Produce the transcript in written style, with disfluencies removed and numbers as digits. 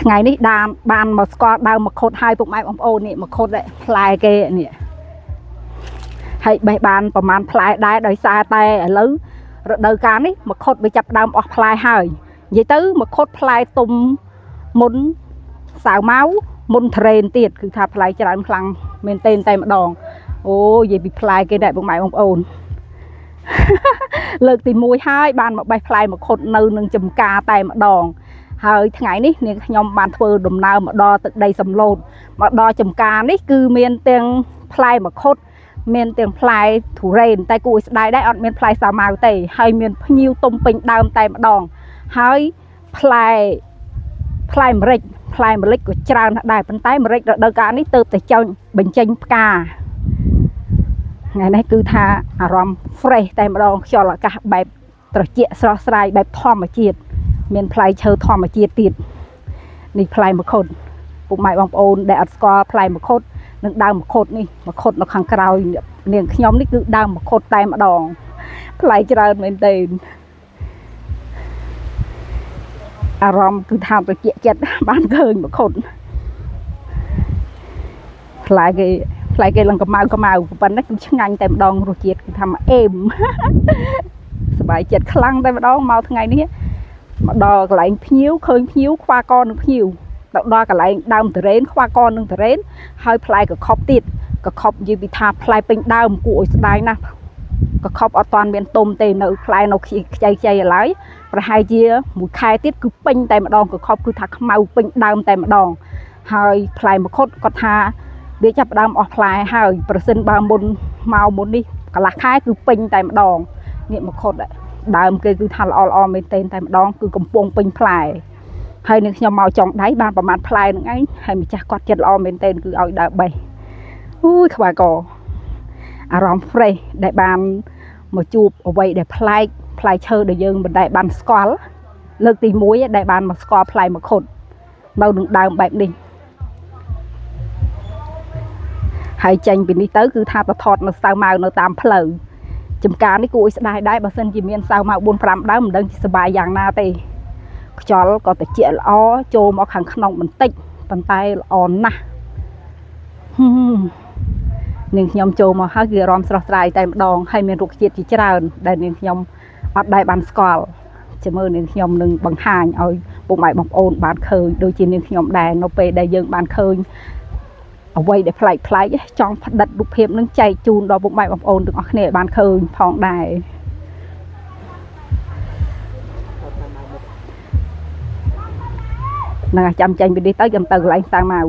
ngày ní đàn ban mà squat đau mà khốt hai bụng mai ô nè mà khốt đấy fly kê nè hay bày bànประมาณ fly ได้ដោយសារតែឥឡូវរដូវកាលនេះមកខុតវាចាប់ដើមអស់ fly ហើយនិយាយទៅមកខុត fly ទុំមុនសៅម៉ៅមុន train ទៀតគឺថា fly ច្រើនខ្លាំងមែនតែម្ដងអូនិយាយពី fly គេដែរបងប្អូនលើកទី1ហើយបានមកបេះ fly មកខុតនៅនឹងចំការតែម្ដងហើយថ្ងៃនេះនាងខ្ញុំបានធ្វើដំណើរមកដល់ទឹកដីសំឡូតមកដល់ចំការនេះគឺមានទាំង fly មកខុតមានទាំង fly ធូរ៉េនតែគួរឲ្យស្ដាយដែរអត់មាន fly សាវម៉ាវទេហើយមានភ្ញៀវទុំពេញដើមតែម្ដងហើយ fly ម្រេចក៏ច្រើនដែរប៉ុន្តែម្រេចរដូវកាលនេះទៅតែចង់បញ្ចេញផ្កាថ្ងៃនេះគឺថាអារម្មណ៍ fresh តែម្ដងខ្យល់អាកាសបែបត្រជាក់ស្រស់ស្រាយបែបធម្មជាតិមានផ្លែឈើធម្មជាតិទៀតនេះផ្លែមង្ឃុតពុកម៉ែបងប្អូនដែលអត់ស្គាល់ផ្លែមង្ឃុតនឹងដើមមង្ឃុតនេះមង្ឃុតនៅខាងក្រោយនាងខ្ញុំនេះគឺដើមមង្ឃុតតែម្ដងផ្លែច្រើនមែនទេអារម្មណ៍គឺថាត្រជាក់ចិត្តបានឃើញមង្ឃុតផ្លែគេឡើងកម្ៅប៉ុណ្ណេះគឺឆ្ងាញ់តែម្ដងរសជាតិគឺថាមកអេមសប្បាយចិត្តខ្លាំងតែម្ដងមកថ្ងៃនេះមកដល់កន្លែងភ្ញៀវឃើញភ្ញៀវខ្វះកនឹងភ្ញៀវទៅដល់កន្លែងដើមតរ៉េនខ្វះកនឹងតរ៉េនហើយផ្លែកខប់ទៀតកខប់និយាយពីថាផ្លែពេញដើមគួរឲ្យស្ដាយណាស់កខប់អត់ទាន់មានទុំទេនៅផ្លែនៅខ្ចីឡើយប្រហែលជាមួយខែទៀតគឺពេញតែម្ដងកខប់គឺថាខ្មៅពេញដើមតែម្ដងហើយផ្លែមង្ឃុតគាត់ថាវាចាប់ដើមអស់ផ្លែហើយប្រសិនបើមុននេះកន្លះខែគឺពេញតែម្ដងនេះមង្ឃុតដើមគេគឺថាល្អមែនតែម្ដងគឺកំពុងពេញផ្លែហើយនឹងខ្ញុំមកចង់ដៃបានប្រមាណផ្លែនឹងឯងហើយម្ចាស់គាត់ចិត្តល្អមែនតែគឺឲ្យដើរបេះអូយខ្វះកអារម្មណ៍ fresh ដែលបានមកជួបអ្វីដែលប្លែកផ្លែឈើដែលយើងមិនដែលបានស្គាល់លើកទី1ដែលបានមកស្គាល់ផ្លែមង្ឃុតនៅនឹងដើមបែបនេះហើយចេញពីនេះទៅគឺថាទៅថតនៅសៅម៉ៅនៅតាមផ្លូវចំការនេះគួរឲ្យស្ដាយដែរបើសិនជាមានសៅម៉ៅ 4-5 ដើមមិនដឹងជាសប្បាយយ៉ាងណាទេខ្យល់ក៏ត្រជាក់ល្អចូលមកខាងក្នុងបន្តិចប៉ុន្តែល្អណាស់នាងខ្ញុំចូលមកហើយគឺអារម្មណ៍ស្រស់ស្រាយតែម្ដងហើយមានរុក្ខជាតិជាច្រើនដែលនាងខ្ញុំអត់ដែលបានស្គាល់ជាមួយនាងខ្ញុំនឹងបង្ហាញឲ្យពុកម៉ែបងប្អូនបានឃើញដូចជានាងខ្ញុំដែរនៅពេលដែលយើងបានឃើញអ្វីដែលប្លែកចង់ផ្ដិតរូបភាពនឹងចែកជូនដល់ពុកម៉ែបងប្អូនទាំងអស់គ្នាឲ្យបានឃើញផងដែរនឹងចាំចេញពីនេះទៅខ្ញុំទៅកន្លែងសៅម៉ៅ